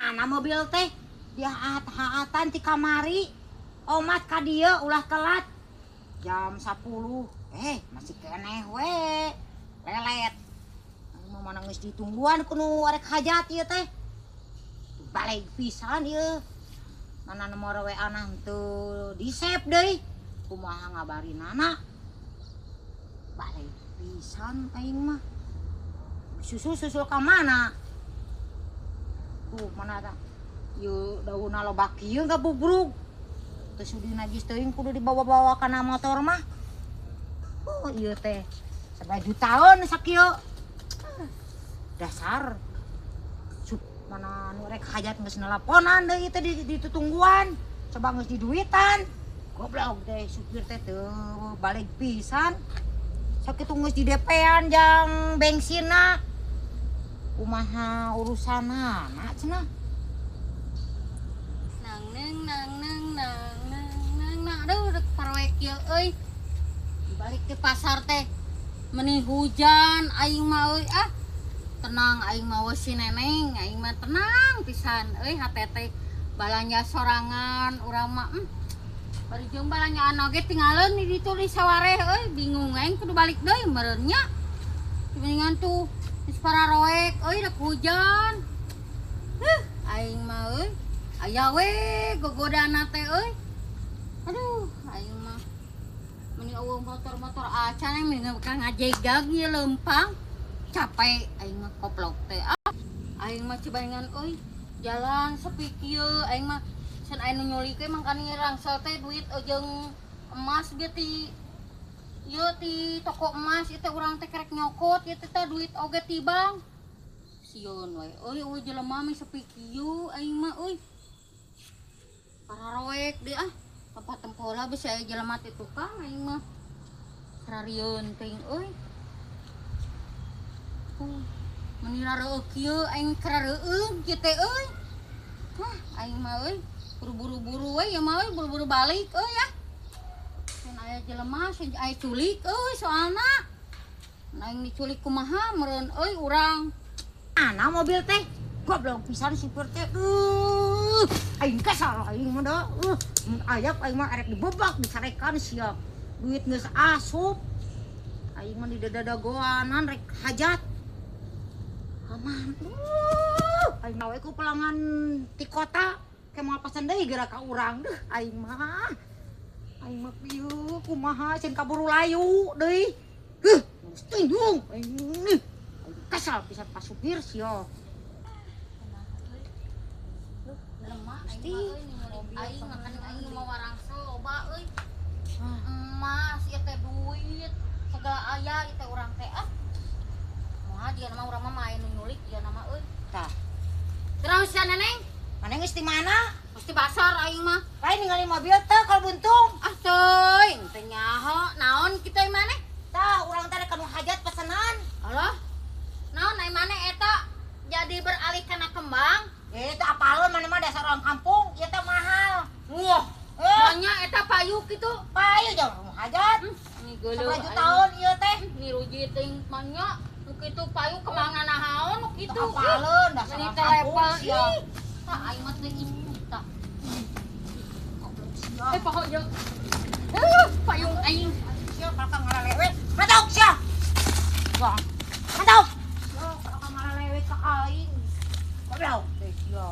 mana mobil teh dia haatan ti kamari omat ka dieu ulah telat jam 10 masih keneh we lelet mau mana geus ditungguan kudu arek hajat ieu teh balik pisan ieu mana nomor WA nah teu di save deui kumaha ngabarinana balik pisan aing mah susul ka mana mana ta yeuh daunna loba kieu gabugrug teu sudi najis teuing kudu dibawa-bawa kana motor mah ieu teh sabaju taun sakieu dasar mana nu rek hajat geus nelponan deui teh di tutungguan coba geus diduitan goblok teh supir teh teu balik pisan sakitu geus di DP-an jang bensinna kumaha urusanana cenah nang aduh rek parwek ieu euy balik ke pasar teh meni hujan aing mah euy tenang aing mah si neneng aing mah tenang pisan euy HTT balanja sorangan urang mah bari jeung balanjaan oge tinggalin di ditu di sawareh euy bingung aing kudu balik deui meureun nya mendingan tuh geus pararoek euy rek hujan aing mah euy aya we gogodana teh euy aduh aing mah meni eueuh motor-motor acan mendingan ngajegag ieu leumpang capek aing mah koplok teh aing mah cibarengan euy jalan sepi kieu aing mah can aya nu nyulikeun mangkani rangsel teh duit jeung emas ge ti ieu ti toko emas ieu teh urang teh kerek nyokot ieu teh duit oge ti bank sieun we euy jelema mah sepi kieu aing mah euy pararoek deui tempat tempola bisa aya jelema ti tukang aing mah sararieun teuing euy meni rareueuk kieu aing karareueug kieu teh euy aing mah euy buru-buru we ya mah euy buru-buru balik euy ya can aya jelema can aya culik euy soalna aing diculik kumaha meureun euy urang ana mobil teh goblok pisan supir teh aing kesal aing mah da mun aya aing mah arek dibebak disarekan sia duit geus asup aing mah di dadagoanan rek hajat aman aing mah we ku pelangan ti kota ke moal pasan deui geura ka urang deuh aing mah pieu kumaha can kaburu layu deui geus tinjung aing kesal pisan pas supir sia lemah aing makan aing mau warangsel loba euy emas ieu teh duit segala aya ieu teh urang teh moal dia nama urang mah main nyulik dia nama euy tah terus ya neneng maneh geus di mana geus di pasar aing mah lain ningali mobil teh kalau buntung teuing teh nyaho naon kitu maneh tah urang teh rek anu hajat pesenan alah naon ai maneh eta jadi beralih kana kembang eta apaleun maneh mah dasar orang kampung ieu teh mahal wah nya eta payu kitu payu jang hajat ini geuleuh 1 tahun ieu teh niruji teuing mah nya kitu payu kemana nahaon kitu apaleun dasar orang kampung sia tah aing mah teh ieu tah poho jeung payung aing sia kakak ngaralewet matok sia wah matok kakak ngaralewet ka aing goblok teh sia